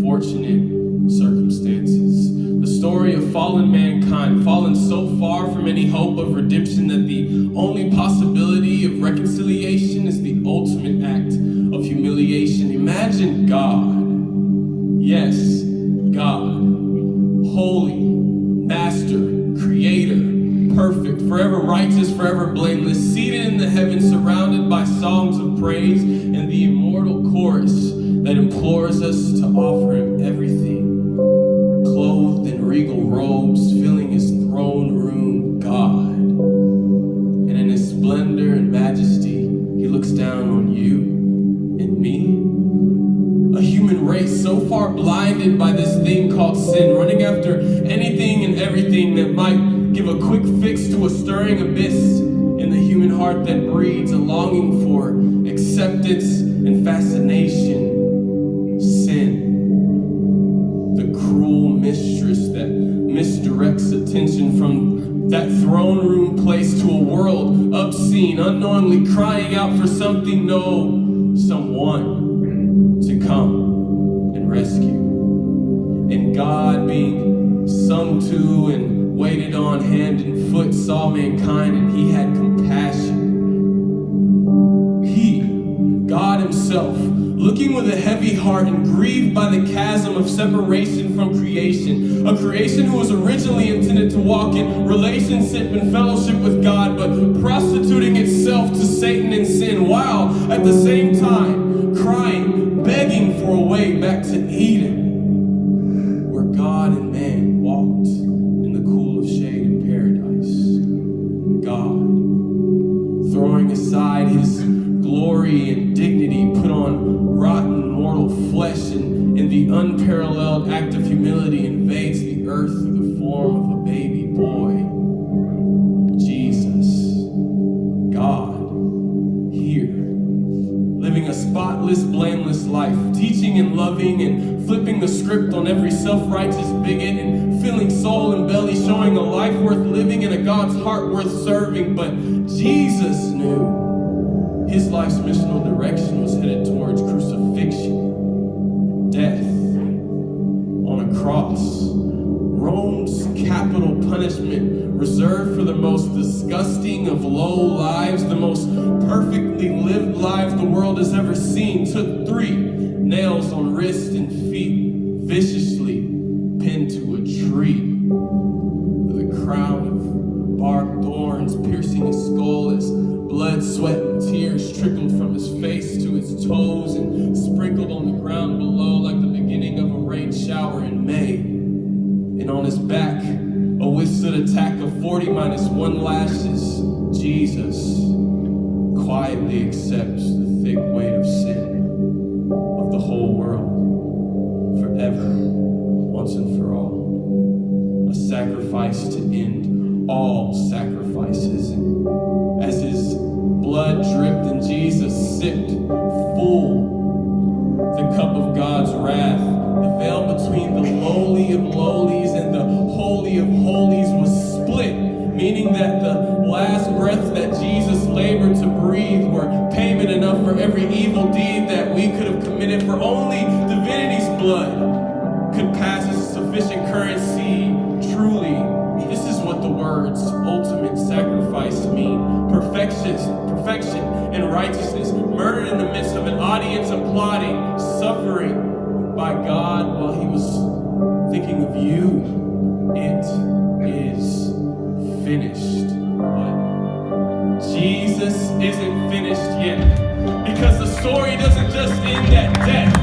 unfortunate circumstances. The story of fallen mankind, fallen so far from any hope of redemption that the only possibility of reconciliation is the ultimate act of humiliation. Imagine God, yes, God, holy, master, creator, perfect, forever righteous, forever blameless, seated in the heavens, surrounded by songs of praise and the immortal chorus that implores us to offer him everything, clothed in regal robes, filling his throne room, God. And in his splendor and majesty, he looks down on you and me, a human race so far blinded by this thing called sin, running after anything and everything that might give a quick fix to a stirring abyss in the human heart that breeds a longing for acceptance and fascination. Sin, the cruel mistress that misdirects attention from that throne room place to a world obscene, unknowingly crying out for something, no, someone to come and rescue. And God, being sung to and waited on hand and foot, saw mankind and he had compassion. He, God himself, looking with a heavy heart and grieved by the chasm of separation from creation, a creation who was originally intended to walk in relationship and fellowship with God, but prostituting itself to Satan and sin, while at the same time crying, begging for a way back to Eden, where God and man walked in the cool of shade in paradise. God, throwing aside his glory and dignity, put on rotten mortal flesh, and in the unparalleled act of humility invades the earth through the form of a baby boy. Jesus, God, here, living a spotless, blameless life, teaching and loving and flipping the script on every self-righteous bigot and filling soul and belly, showing a life worth living and a God's heart worth serving. But Jesus knew his life's missional direction was headed towards crucifixion, death on a cross, Rome's capital punishment reserved for the most disgusting of low lives, the most perfectly lived lives the world has ever seen, took 3 nails on wrist and feet, viciously pinned to a tree, with a crown of barbed thorns piercing his skull as blood, sweat, and tears trickled from his face to his toes and sprinkled on the ground below like the beginning of a rain shower in May. And on his back, a withstood attack of 40 minus 1 lashes, Jesus quietly accepts the thick weight of sin of the whole world, forever, once and for all. A sacrifice to end all sacrifices. And as his blood dripped and Jesus sipped full the cup of God's wrath, the veil between the lowly of lowlies and the holy of holies was split, meaning that the last breaths that Jesus labored to breathe were payment enough for every evil deed that we could have committed, for only divinity's blood could pass as sufficient currency. Truly, this is what the words ultimate sacrifice mean. Perfection and righteousness, murdered in the midst of an audience applauding, suffering by God while he was thinking of you. It is finished. But Jesus isn't finished yet, because the story doesn't just end at death.